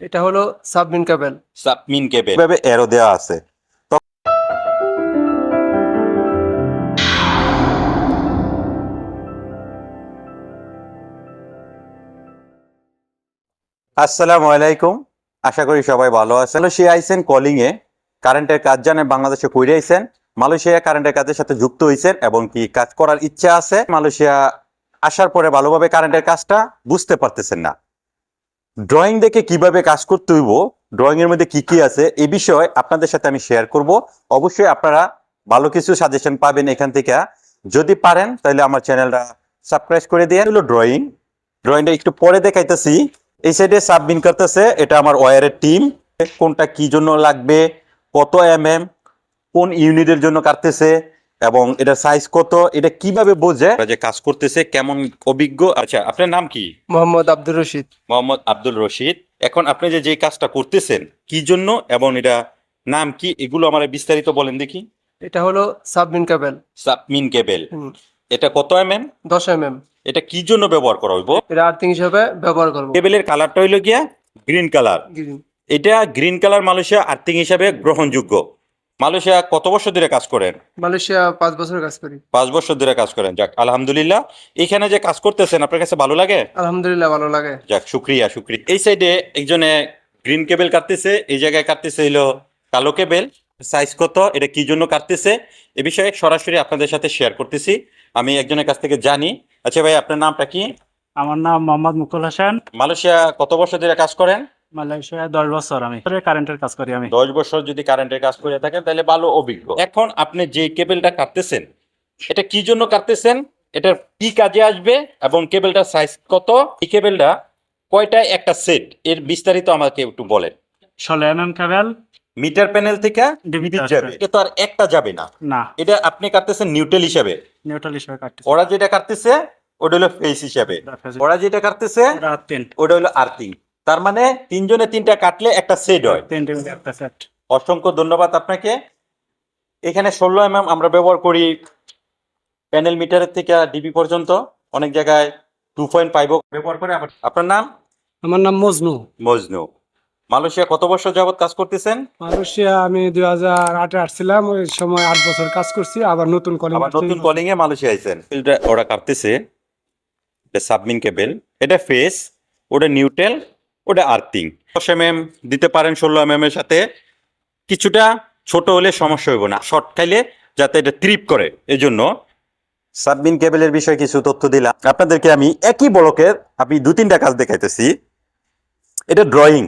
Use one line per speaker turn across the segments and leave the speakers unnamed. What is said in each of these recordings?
এটা হলো সাবমিন কেবল।
সাবমিন কেবল এভাবে এরো দেওয়া আছে। আসসালামু আলাইকুম, আশা করি সবাই ভালো আছেন। মালয়েশিয়া আইছেন কলিং এ কারেন্টের কাজ জানেন, বাংলাদেশে কইরে আইছেন, মালয়েশিয়া কারেন্টের কাজের সাথে যুক্ত হইছেন এবং কি কাজ করার ইচ্ছা আছে। মালয়েশিয়া আসার পরে ভালোভাবে কারেন্টের কাজটা বুঝতে পারতেছেন না। ড্রয়িং দেখে কিভাবে কাজ করতে হইব, ড্রয়িং এর মধ্যে কি কি আছে এই বিষয়ে আপনাদের সাথে আমি শেয়ার করব। অবশ্যই আপনারা ভালো কিছু সাজেশন পাবেন এখান থেকে। যদি পারেন তাহলে আমার চ্যানেলটা সাবস্ক্রাইব করে দিয়ে। হলো ড্রয়িংটা একটু পরে দেখাইতেছি। এই সাইডে সাবমিন করতেছে, এটা আমার ওয়্যারের টিম। কোনটা কি জন্য লাগবে, কত কোন ইউনিটের জন্য কাটতেছে এবং এটা সাইজ কত, এটা কিভাবে বোঝে যে কাজ করতেছে, কেমন অভিজ্ঞ। আচ্ছা, আপনার নাম কি?
মোহাম্মদ আব্দুর রশিদ।
মোহাম্মদ আব্দুল রশিদ। এখন আপনি যে কাজটা করতেছেন কি জন্য এবং এটা নাম কি, এগুলো আমার বিস্তারিত বলেন দেখি।
এটা হলো সাবমিন কেবল।
সাবমিন কেবল। এটা কত
10 mm।
এটা কি জন্য ব্যবহার করা হইব?
এটা আর্থিং হিসাবে ব্যবহার করব।
কেবলের কালারটা হইলো গিয়া গ্রিন কালার।
গ্রিন।
এটা গ্রিন কালার মালয়েশিয়া আর্থিং হিসাবে গ্রহণযোগ্য। মালয়েশিয়া কত বছর ধরে কাজ করেন?
মালয়েশিয়া 5 বছর কাজ করি।
5 বছর ধরে কাজ করেন, যাক আলহামদুলিল্লাহ। এখানে যে কাজ করতেছেন আপনার কাছে ভালো লাগে?
আলহামদুলিল্লাহ ভালো লাগে।
যাক, শুক্রিয়া। এই সাইডে একজনে গ্রিন কেবল কাটতেছে, এই জায়গায় কাটতেছে হইলো কালো কেবল। সাইজ কত, এটা কি জন্য কাটতেছে এ বিষয়ে সরাসরি আপনাদের সাথে শেয়ার করতেছি, আমি একজনের কাছ থেকে জানি। আচ্ছা ভাই, আপনার নামটা কি?
আমার নাম মোহাম্মদ মুকুল হাসান।
মালয়েশিয়া কত বছর ধরে কাজ করেন?
মালয়েশিয়া 10 বছর আমি কারেন্টের কাজ করি। আমি
10 বছর যদি কারেন্টের কাজ করে থাকেন তাহলে ভালো অভিজ্ঞ। এখন আপনি যে কেবলটা কাটতেছেন এটা কি জন্য কাটতেছেন, এটার কি কাজে আসবে এবং কেবলটার সাইজ কত, এই কেবলটা কয়টায় একটা সেট, এর বিস্তারিত আমাকে একটু বলেন।
16 mm কেবল
মিটার প্যানেল থেকে
ডিভিডি
যাবে, এটা তো আর একটা যাবে না।
না,
এটা আপনি কাটতেছেন নিউট্রাল হিসাবে।
নিউট্রাল হিসেবে কাটতেছি।
ওরা যেটা কাটতেছে ওটা হলো ফেস হিসাবে, ওরা যেটা কাটতেছে ওটা হলো আর্থিং। তার মানে তিনজনে তিনটা কাটলে একটা সেট হয়।
3 ডিভিডি একটা সেট।
অসংখ্য ধন্যবাদ আপনাকে। এখানে 16 mm আমরা ব্যবহার করি প্যানেল মিটারের থেকে ডিবি পর্যন্ত, অনেক জায়গায় 2.5 ব্যবহার করে। আপনার নাম?
আমার নাম মজনু।
মজনু। মালয়েশিয়া কত বছর যাবত কাজ করতেছেন?
মালয়েশিয়া আমি 2008-এ আসছিলাম, ওই সময় 8 বছর কাজ করছি। আবার নতুন
কলিং এ মালয়েশিয়া আইছেন। ওরা কাটতেছে, এটা সাবমিন কেবল, এটা ফেস, ওটা নিউট্রাল, ওটা আর্থিং। 10 mm দিতে পারেন 16 mm এর সাথে। কিছুটা ছোট হলে সমস্যা হইব না, শর্ট খাইলে যাতে এটা ট্রিপ করে, এজন্য সাবমিন কেবলের বিষয়ে কিছু তথ্য দিলাম আপনাদেরকে। আমি একই ব্লকের আমি 2-3টা কাজ দেখাইতেছি। এটা ড্রয়িং।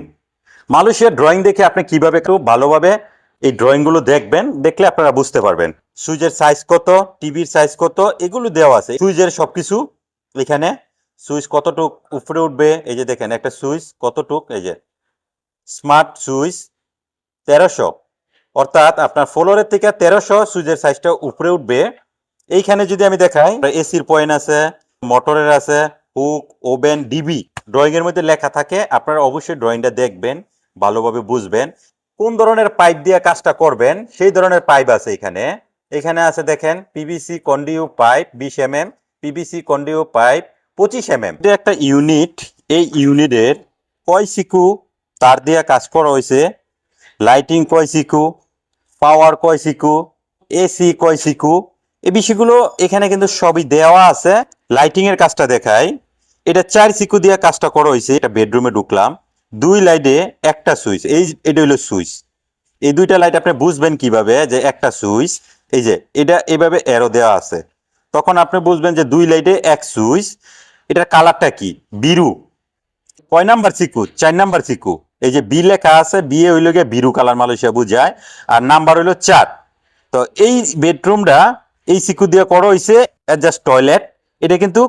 মালয়েশিয়ার ড্রয়িং দেখে আপনি কিভাবে খুব ভালোভাবে এই ড্রয়িং গুলো দেখবেন, দেখলে আপনারা বুঝতে পারবেন সুইচের সাইজ কত, টিভির সাইজ কত, এগুলো দেওয়া আছে। সুইচের সবকিছু এখানে, সুইচ কতটুক উপরে উঠবে, এই যে দেখেন একটা সুইচ কতটুক, এই যে স্মার্ট সুইচ 1300, অর্থাৎ আপনার ফ্লোরের থেকে 1300 সুইচের সাইজটা উপরে উঠবে। এইখানে যদি আমি দেখাই, এসির পয়েন্ট আছে, মোটরের আছে, হুক, ওভেন, ডিবি ড্রয়িং এর মধ্যে লেখা থাকে। আপনারা অবশ্যই ড্রয়িংটা দেখবেন, ভালোভাবে বুঝবেন কোন ধরনের পাইপ দিয়ে কাজটা করবেন, সেই ধরনের পাইপ আছে এখানে। এখানে আছে দেখেন PVC conduit pipe 20 mm, PVC conduit pipe 25 mm। এটা একটা ইউনিট, এই ইউনিটের কয় সিকু তার দিয়ে কাজ করা হয়েছে, লাইটিং কয় সিকু, পাওয়ার কয় সিকু, এসি কয় সিকু, এই বিষয়গুলো এখানে কিন্তু সবই দেওয়া আছে। লাইটিং এর কাজটা দেখাই, এটা 4 সিকু দিয়ে কাজটা করা হয়েছে। এটা বেডরুমে ঢুকলাম, 2 লাইটে একটা সুইচ, এটা হলো সুইচ। এই 2টা লাইট আপনি বুঝবেন কিভাবে যে একটা সুইচ, এই যে এটা এইভাবে এরো দেওয়া আছে, তখন আপনি বুঝবেন যে 2 লাইটে এক সুইচ। এটার কালারটা কি, বিরু। কয় নাম্বার সিকু? 4 নাম্বার সিকু। এই যে বি লেখা আছে, বিয়ে হইল গিয়ে বিরু কালার মালয়েশিয়া বুঝায়, আর নাম্বার হইলো 4। তো এই বেডরুমটা এই সিকু দিয়ে করা হয়েছে। জাস্ট টয়লেট, এটা কিন্তু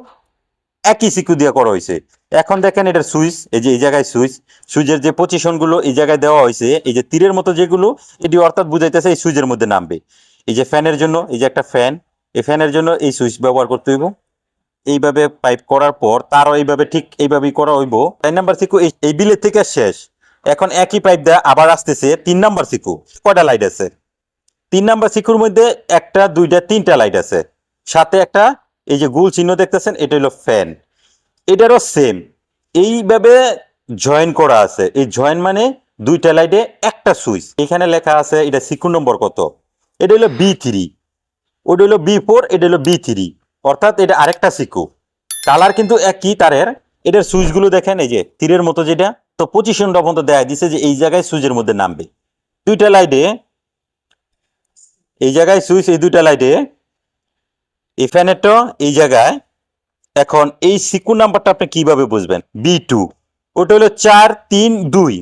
একই সিকু দিয়ে করা হয়েছে। এখন দেখেন এটার সুইচ, এই যে এই জায়গায় সুইচ, সুইচের যে পজিশন গুলো এই জায়গায় দেওয়া হয়েছে, এই যে তীরের মতো যেগুলো, এটি অর্থাৎ বুঝাইতেছে এই সুইচের মধ্যে নামবে। এই যে ফ্যানের জন্য, এই যে একটা ফ্যান, এই ফ্যানের জন্য এই সুইচ ব্যবহার করতে হইব। এইভাবে পাইপ করার পর তারও এইভাবে ঠিক এইভাবেই করা হইব। 4 নাম্বার সিকু এই বিলের থেকে শেষ। এখন একই পাইপ দিয়ে আবার আসতেছে 3 নাম্বার সিকু। কয়টা লাইট আছে? 3 নাম্বার সিকুর মধ্যে 1টা 2টা 3টা লাইট আছে, সাথে একটা এই যে গোল চিহ্ন দেখতেছেন, এটা হলো ফ্যান। এটারও সেম এইভাবে জয়েন করা আছে। এই জয়েন মানে দুইটা লাইটে একটা সুইচ। এখানে লেখা আছে এটা সিকু নম্বর কত, এটা হলো B3, ওটা হলো B4, এটা হলো B3, অর্থাৎ এটা আরেকটা সিকু। কালার কিন্তু একই তারের। এটার সুইচগুলো দেখেন এই যে তীরের মতো যেটা, তো পজিশনটা পর্যন্ত দেখা দিছে যে এই জায়গায় সুইচের মধ্যে নামবে দুইটা লাইটে, এই জায়গায় সুইচ, এই দুইটা লাইটে, এই ফ্যানেরটা এই জায়গায়। এখন এই সিকু নাম্বারটা আপনি কিভাবে বুঝবেন? B2, ওটা হলো 4 3 2।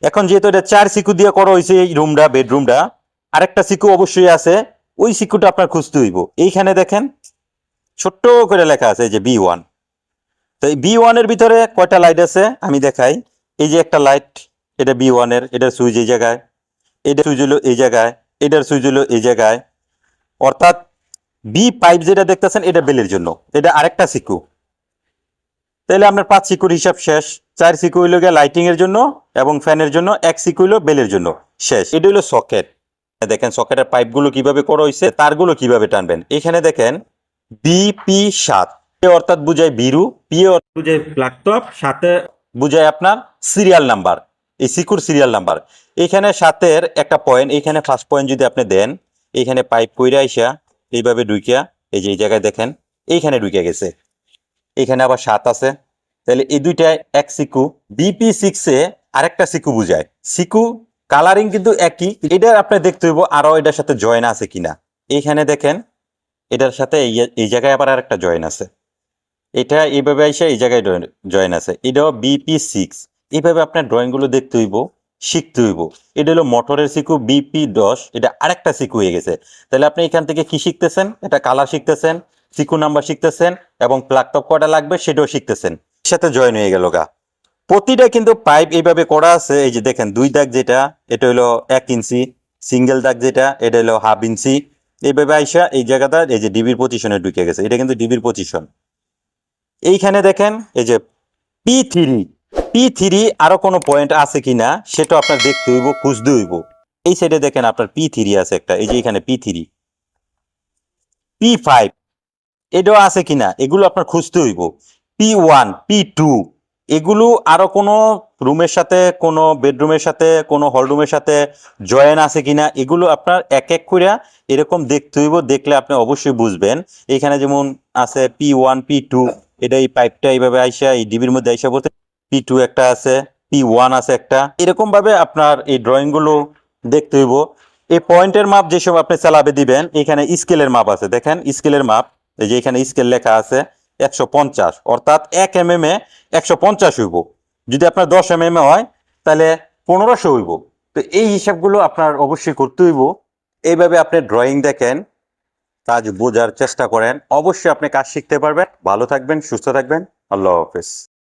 এখন যেহেতু এটা 4 সিকু দিয়ে করা হয়েছে এই রুমটা, বেডরুমটা, আরেকটা সিকু অবশ্যই আছে, ওই সিকুটা আপনার খুঁজতে হইব। এইখানে দেখেন ছোট্ট করে লেখা আছে এই যে B1। তো এই B1 এর ভিতরে কয়টা লাইট আছে আমি দেখাই। এই যে একটা লাইট, এটা B1 এর, এটার সুইচ এই জায়গায়, এটা সুইচ হলো এই জায়গায়, এটার সুইচ হলো এই জায়গায়, অর্থাৎ B5 যেটা দেখতেছেন এটা বেলের জন্য, এটা আরেকটা সিকু। তাহলে আপনার 5 সিকুর হিসাব শেষ। 4 সিকু হইলো গিয়ে লাইটিং এর জন্য এবং ফ্যানের জন্য, 1 সিকু হইলো বেলের জন্য, শেষ। এটা হলো সকেট। দেখেন সকেটের পাইপগুলো কিভাবে করা হয়েছে, তারগুলো কিভাবে টানবেন। এখানে দেখেন BP7, অর্থাৎ বুঝায় বিরু, পি অর্থাৎ বুঝায় প্লাগটপ, সাথে বুঝায় আপনার সিরিয়াল নাম্বার, এই সিকুর সিরিয়াল নাম্বার। এখানে সাতের একটা পয়েন্ট, এখানে ফার্স্ট পয়েন্ট যদি আপনি দেন, এখানে পাইপ কইরা আইসা এইভাবে ঢুকিয়া এই যে এই জায়গায় দেখেন এইখানে ঢুকে গেছে, এখানে আবার 7 আছে। তাহলে এই দুইটায় এক সিকু। BP6 এ আরেকটা সিকু বুঝায়। সিকু কালারিং কিন্তু একই, এটা আপনি দেখতে হইব আরো এটার সাথে জয়েন আছে কিনা। এইখানে দেখেন এটার সাথে এই জায়গায় আবার আরেকটা জয়েন আছে, এটা এইভাবে আইসা এই জায়গায় জয়েন আছে, এটাও BP6। এইভাবে আপনার ড্রয়িং গুলো দেখতে হইব, শিখতে হইব। এটা হলো মোটরের সিকু BP10, এটা আরেকটা সিকু হয়ে গেছে। তাহলে আপনি এখান থেকে কি শিখতেছেন? এটা কালার শিখতেছেন, সিকু নাম্বার শিখতেছেন এবং প্লাগ টপ কয়টা লাগবে সেটাও শিখতেছেন, সাথে জয়েন হয়ে গেল গা। প্রতিটা কিন্তু পাইপ এইভাবে করা আছে। এই যে দেখেন 2 দাগ যেটা, এটা হলো 1 ইঞ্চি, সিঙ্গেল দাগ যেটা এটা হলো 1/2 ইঞ্চি। এইভাবে আইসা এই জায়গাটা এই যে ডিবির পজিশনে ঢুকে গেছে, এটা কিন্তু ডিবির পজিশন। এইখানে দেখেন এই যে P3 আরো কোনো পয়েন্ট আছে কিনা সেটা আপনার দেখতে হইব, খুঁজতে হইব। এই সাইডে দেখেন আপনার P3 আছে একটা, এই যে এখানে P3, P5 এটাও আছে কিনা এগুলো আপনার খুঁজতে হইব। P1 P2 এগুলো আরো কোনো রুমের সাথে, কোনো বেডরুমের সাথে, কোনো হলরুমের সাথে জয়েন আছে কিনা এগুলো আপনার এক এক করে এরকম দেখতে হইব। দেখলে আপনি অবশ্যই বুঝবেন। এখানে যেমন আছে P1 P2, এটা এই পাইপটা এইভাবে আইসা এই ডিবির মধ্যে আইসা বলতে P2 একটা আছে, P1 আছে একটা, এরকম ভাবে আপনার এই ড্রয়িং গুলো দেখতে হইব। এই পয়েন্টের মাপ যেসব আপনি চালাবে দিবেন, এখানে স্কেলের মাপ আছে, দেখেন স্কেলের মাপ এই যে এখানে স্কেল লেখা আছে 150, অর্থাৎ 1 mm এ 150 হইব। যদি আপনার 10 mm হয় তাহলে 1500 হইব। তো এই হিসাবগুলো আপনার অবশ্যই করতে হইব। এইভাবে আপনি ড্রয়িং দেখেন, কাজ বোঝার চেষ্টা করেন, অবশ্যই আপনি কাজ শিখতে পারবেন। ভালো থাকবেন, সুস্থ থাকবেন, আল্লাহ হাফেজ।